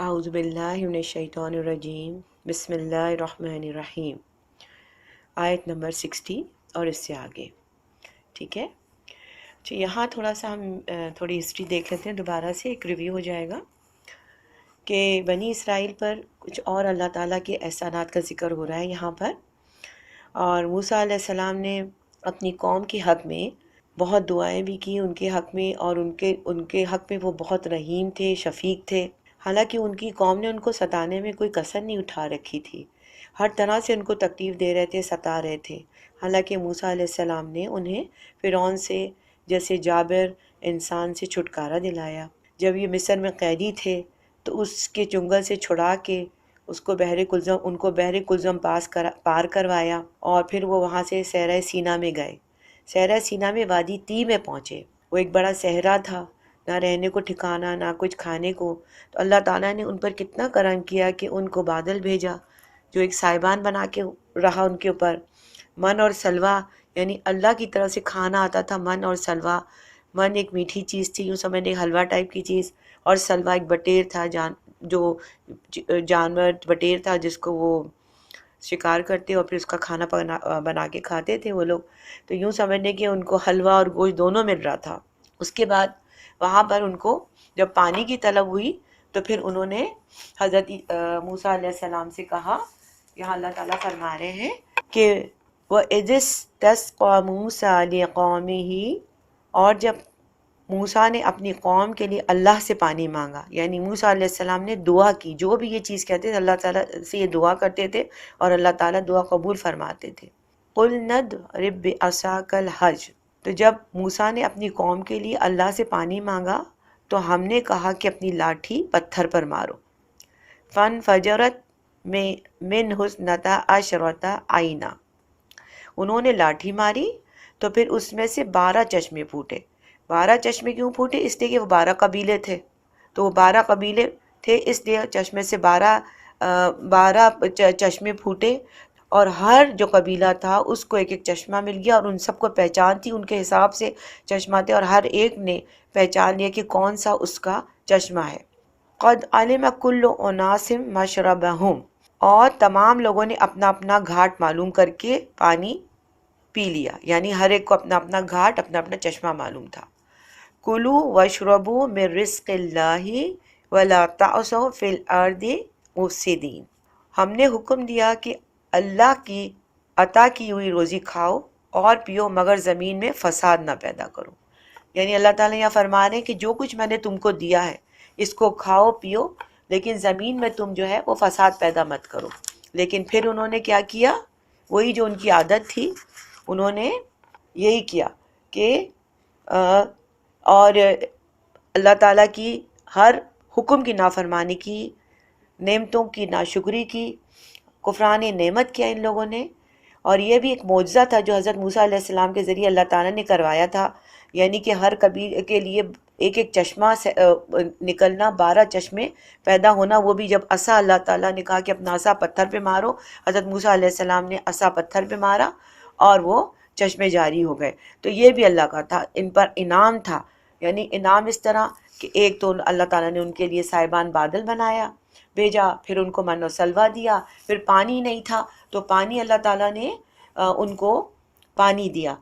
اعوذ باللہ من الشیطان الرجیم بسم اللہ الرحمن الرحیم۔ آیت نمبر 60 اور اس سے آگے، ٹھیک ہے۔ تو یہاں تھوڑا سا ہم تھوڑی ہسٹری دیکھ لیتے ہیں، دوبارہ سے ایک ریویو ہو جائے گا کہ بنی اسرائیل پر کچھ اور اللہ تعالیٰ کے احسانات کا ذکر ہو رہا ہے یہاں پر، اور موسیٰ علیہ السلام نے اپنی قوم کے حق میں بہت دعائیں بھی کی ان کے حق میں، اور ان کے حق میں وہ بہت رحیم تھے، شفیق تھے۔ حالانکہ ان کی قوم نے ان کو ستانے میں کوئی کسر نہیں اٹھا رکھی تھی، ہر طرح سے ان کو تکلیف دے رہے تھے، ستا رہے تھے۔ حالانکہ موسیٰ علیہ السلام نے انہیں فرعون سے جیسے جابر انسان سے چھٹکارا دلایا۔ جب یہ مصر میں قیدی تھے تو اس کے چنگل سے چھڑا کے ان کو بحر کلزم پار کروایا، اور پھر وہ وہاں سے صحرا سینا میں گئے۔ صحرا سینا میں وادی تی میں پہنچے۔ وہ ایک بڑا صحرا تھا، نہ رہنے کو ٹھکانہ، نہ کچھ کھانے کو۔ تو اللہ تعالیٰ نے ان پر کتنا کرم کیا کہ ان کو بادل بھیجا جو ایک سائبان بنا کے رہا ان کے اوپر۔ من اور سلویٰ، یعنی اللہ کی طرف سے کھانا آتا تھا، من اور سلویٰ۔ من ایک میٹھی چیز تھی، یوں سمجھنے حلوہ ٹائپ کی چیز، اور سلویٰ ایک بٹیر تھا، جو جانور بٹیر تھا جس کو وہ شکار کرتے اور پھر اس کا کھانا بنا کے کھاتے تھے وہ لوگ۔ تو یوں سمجھنے کہ ان کو حلوہ اور گوشت دونوں مل رہا تھا۔ اس کے بعد وہاں پر ان کو جب پانی کی طلب ہوئی تو پھر انہوں نے حضرت موسیٰ علیہ السلام سے کہا، یہاں اللہ تعالیٰ فرما رہے ہیں کہ وَإِذِ اسْتَسْقَىٰ مُوسَىٰ لِقَوْمِهِ، اور جب موسیٰ نے اپنی قوم کے لیے اللہ سے پانی مانگا، یعنی موسیٰ علیہ السلام نے دعا کی، جو بھی یہ چیز کہتے تھے اللہ تعالیٰ سے یہ دعا کرتے تھے اور اللہ تعالیٰ دعا قبول فرماتے تھے۔ قُلْ نَضْرِب بِعَصَاكَ الْحَجَرَ، تو جب موسیٰ نے اپنی قوم کے لیے اللہ سے پانی مانگا تو ہم نے کہا کہ اپنی لاٹھی پتھر پر مارو۔ فَانْفَجَرَتْ مِنْهُ اثْنَتَا عَشْرَةَ عَيْنًا، انہوں نے لاٹھی ماری تو پھر اس میں سے 12 چشمے پھوٹے۔ 12 چشمے کیوں پھوٹے؟ اس لیے کہ وہ 12 قبیلے تھے، تو وہ 12 قبیلے تھے، اس لیے چشمے سے 12 چشمے پھوٹے، اور ہر جو قبیلہ تھا اس کو ایک ایک چشمہ مل گیا، اور ان سب کو پہچان تھی، ان کے حساب سے چشمہ تھے، اور ہر ایک نے پہچان لیا کہ کون سا اس کا چشمہ ہے۔ قد علم کل اناس مشربہم، اور تمام لوگوں نے اپنا اپنا گھاٹ معلوم کر کے پانی پی لیا، یعنی ہر ایک کو اپنا اپنا گھاٹ، اپنا اپنا چشمہ معلوم تھا۔ کلوا واشربوا من رزق اللہ ولا تعثوا فی الارض مفسدین، ہم نے حکم دیا کہ اللہ کی عطا کی ہوئی روزی کھاؤ اور پیو، مگر زمین میں فساد نہ پیدا کرو۔ یعنی اللہ تعالیٰ یہاں فرما رہے ہیں کہ جو کچھ میں نے تم کو دیا ہے اس کو کھاؤ پیو، لیکن زمین میں تم جو ہے وہ فساد پیدا مت کرو۔ لیکن پھر انہوں نے کیا کیا؟ وہی جو ان کی عادت تھی، انہوں نے یہی کیا کہ اور اللہ تعالیٰ کی ہر حکم کی نافرمانی کی، نعمتوں کی ناشکری کی، کفران نعمت کیا ان لوگوں نے۔ اور یہ بھی ایک معجزہ تھا جو حضرت موسیٰ علیہ السلام کے ذریعے اللہ تعالیٰ نے کروایا تھا، یعنی کہ ہر قبیلے کے لیے ایک ایک چشمہ نکلنا، 12 چشمے پیدا ہونا، وہ بھی جب عصا اللہ تعالیٰ نے کہا کہ اپنا عصا پتھر پہ مارو، حضرت موسیٰ علیہ السلام نے عصا پتھر پہ مارا اور وہ چشمے جاری ہو گئے۔ تو یہ بھی اللہ کا تھا، ان پر انعام تھا، یعنی انعام اس طرح کہ ایک تو اللہ تعالیٰ نے ان کے لیے سائبان بادل بنایا بھیجا، پھر ان کو من و سلویٰ دیا، پھر پانی نہیں تھا تو پانی اللہ تعالیٰ نے ان کو پانی دیا،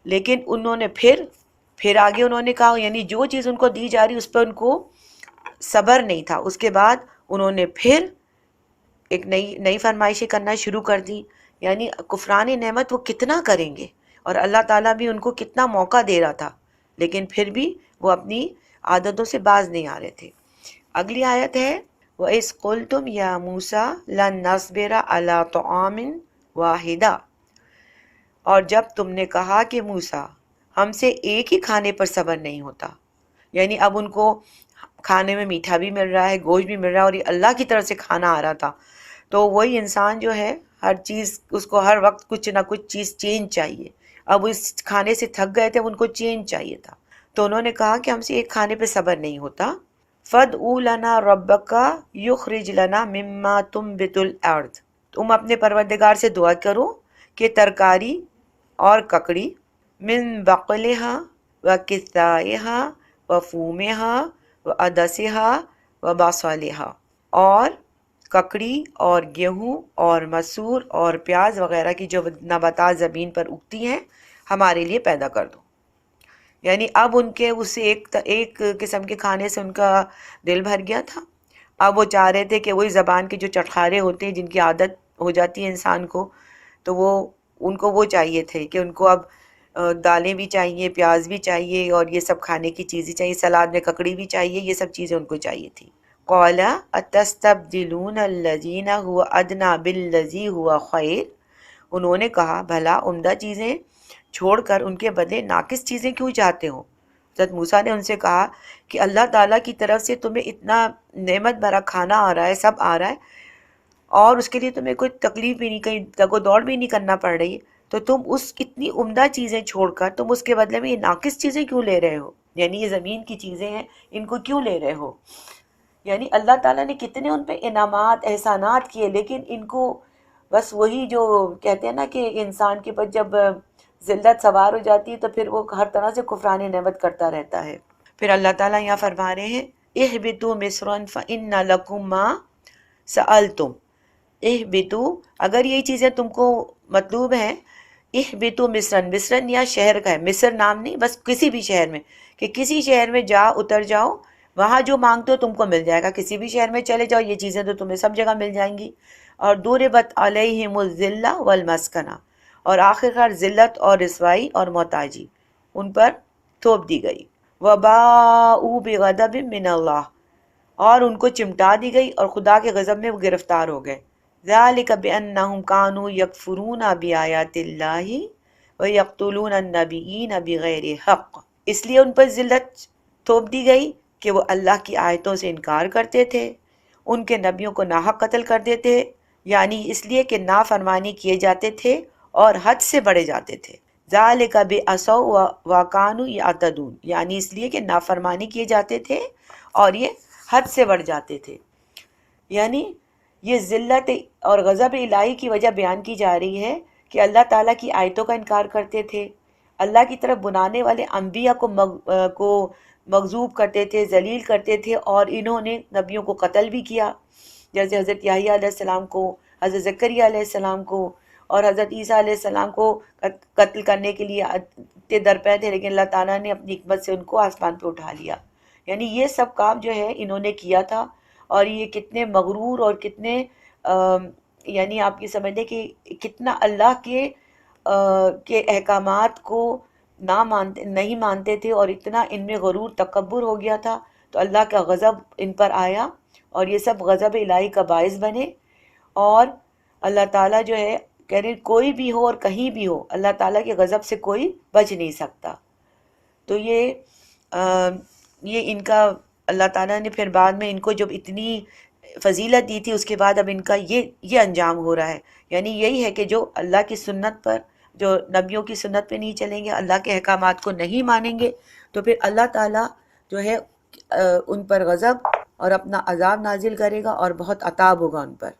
لیکن انہوں نے پھر آگے انہوں نے کہا، یعنی جو چیز ان کو دی جا رہی اس پر ان کو صبر نہیں تھا۔ اس کے بعد انہوں نے پھر ایک نئی فرمائشیں کرنا شروع کر دی، یعنی کفران نعمت وہ کتنا کریں گے، اور اللہ تعالیٰ بھی ان کو کتنا موقع دے رہا تھا، لیکن پھر بھی وہ اپنی عادتوں سے باز نہیں آ رہے تھے۔ اگلی آیت ہے وَإِذْ قُلْتُمْ يَا مُوسَىٰ لَن نَّصْبِرَ عَلَىٰ طَعَامٍ وَاحِدٍ، اور جب تم نے کہا کہ موسیٰ ہم سے ایک ہی کھانے پر صبر نہیں ہوتا، یعنی اب ان کو کھانے میں میٹھا بھی مل رہا ہے، گوشت بھی مل رہا ہے، اور یہ اللہ کی طرف سے کھانا آ رہا تھا۔ تو وہی انسان جو ہے ہر چیز، اس کو ہر وقت کچھ نہ کچھ چیز چینج چاہیے۔ اب اس کھانے سے تھک گئے تھے، اب ان کو چینج چاہیے تھا، تو انہوں نے کہا کہ ہم سے ایک کھانے پہ صبر نہیں ہوتا۔ فَادْعُ لَنَا رَبَّكَ يُخْرِجْ لَنَا مِمَّا تُنبِتُ الْأَرْضُ، تم اپنے پروردگار سے دعا کرو کہ ترکاری اور ککڑی، من بقلها وقثائها وفومها وعدسها وبصلها، اور ککڑی اور گیہوں اور مسور اور پیاز وغیرہ کی جو نباتات زمین پر اگتی ہیں ہمارے لیے پیدا کر دو. یعنی اب ان کے اس ایک قسم کے کھانے سے ان کا دل بھر گیا تھا. اب وہ چاہ رہے تھے کہ وہی زبان کے جو چٹخارے ہوتے ہیں جن کی عادت ہو جاتی ہے انسان کو، تو وہ ان کو وہ چاہیے تھے کہ ان کو اب دالیں بھی چاہیے، پیاز بھی چاہیے، اور یہ سب کھانے کی چیزیں چاہیے، سلاد میں ککڑی بھی چاہیے، یہ سب چیزیں ان کو چاہیے تھی. قَالَ أَتَسْتَبْدِلُونَ الَّذِينَ هُوَ أَدْنَىٰ بِالَّذِي هُوَ خَيْرٌ. انہوں نے کہا بھلا عمدہ چیزیں چھوڑ کر ان کے بدلے ناقص چیزیں کیوں چاہتے ہو؟ حضرت موسیٰ نے ان سے کہا کہ اللہ تعالیٰ کی طرف سے تمہیں اتنا نعمت بھرا کھانا آ رہا ہے، سب آ رہا ہے، اور اس کے لیے تمہیں کوئی تکلیف بھی نہیں، کہیں تگ و دوڑ بھی نہیں کرنا پڑ رہی، تو تم اس اتنی عمدہ چیزیں چھوڑ کر تم اس کے بدلے میں یہ ناقص چیزیں کیوں لے رہے ہو؟ یعنی یہ زمین کی چیزیں ہیں، ان کو کیوں لے رہے ہو؟ یعنی اللہ تعالیٰ نے کتنے ان پہ انعامات احسانات کیے، لیکن ان کو بس وہی جو کہتے ہیں نا کہ انسان کے پاس جب ذلت سوار ہو جاتی ہے تو پھر وہ ہر طرح سے کفران نعمت کرتا رہتا ہے. پھر اللہ تعالیٰ یہاں فرما رہے ہیں اہبطوا مصرا فإن لکم ما سألتم. اہبطوا، اگر یہی چیزیں تم کو مطلوب ہیں، اہبطوا مصرا، مصرن یا شہر کا ہے، مصر نام نہیں، بس کسی بھی شہر میں، کہ کسی شہر میں اتر جاؤ، وہاں جو مانگتے ہو تم کو مل جائے گا. کسی بھی شہر میں چلے جاؤ، یہ چیزیں تو تمہیں سب جگہ مل جائیں گی. اور ضربت علیہم الذلہ والمسکنہ، اور آخرکار ذلت اور رسوائی اور محتاجی ان پر تھوپ دی گئی. وباؤوا بغضب من اللہ، اور ان کو چمٹا دی گئی اور خدا کے غضب میں وہ گرفتار ہو گئے. ذالک بانہم کانوا یکفرون بآیات اللہ ویقتلون النبیین بغیر حق. اس لیے ان پر ذلت تھوپ دی گئی کہ وہ اللہ کی آیتوں سے انکار کرتے تھے، ان کے نبیوں کو ناحق قتل کر دیتے، یعنی اس لیے کہ نافرمانی کیے جاتے تھے اور حد سے بڑھے جاتے تھے. ذالک بعصوا وکانوا یعتدون، یعنی اس لیے کہ نافرمانی کیے جاتے تھے اور یہ حد سے بڑھ جاتے تھے. یعنی یہ ذلت اور غضب الہی کی وجہ بیان کی جا رہی ہے کہ اللہ تعالیٰ کی آیتوں کا انکار کرتے تھے، اللہ کی طرف بلانے والے انبیاء کو مغضوب کرتے تھے، ذلیل کرتے تھے، اور انہوں نے نبیوں کو قتل بھی کیا، جیسے حضرت یحییٰ علیہ السلام کو، حضرت زکریا علیہ السلام کو، اور حضرت عیسیٰ علیہ السلام کو قتل کرنے کے لیے اتنے درپے تھے، لیکن اللہ تعالیٰ نے اپنی حکمت سے ان کو آسمان پہ اٹھا لیا. یعنی یہ سب کام جو ہے انہوں نے کیا تھا، اور یہ کتنے مغرور اور کتنے یعنی آپ یہ سمجھ لیں کہ کتنا اللہ کے احکامات کو نہیں مانتے تھے، اور اتنا ان میں غرور تکبر ہو گیا تھا، تو اللہ کا غضب ان پر آیا اور یہ سب غضب الہی کا باعث بنے. اور اللہ تعالیٰ جو ہے کہہ رہے کوئی بھی ہو اور کہیں بھی ہو، اللہ تعالیٰ کے غضب سے کوئی بچ نہیں سکتا. تو یہ ان کا اللہ تعالیٰ نے پھر بعد میں ان کو جب اتنی فضیلت دی تھی، اس کے بعد اب ان کا یہ انجام ہو رہا ہے. یعنی یہی ہے کہ جو اللہ کی سنت پر، جو نبیوں کی سنت پہ نہیں چلیں گے، اللہ کے احکامات کو نہیں مانیں گے، تو پھر اللہ تعالیٰ جو ہے ان پر غضب اور اپنا عذاب نازل کرے گا اور بہت عذاب ہوگا ان پر.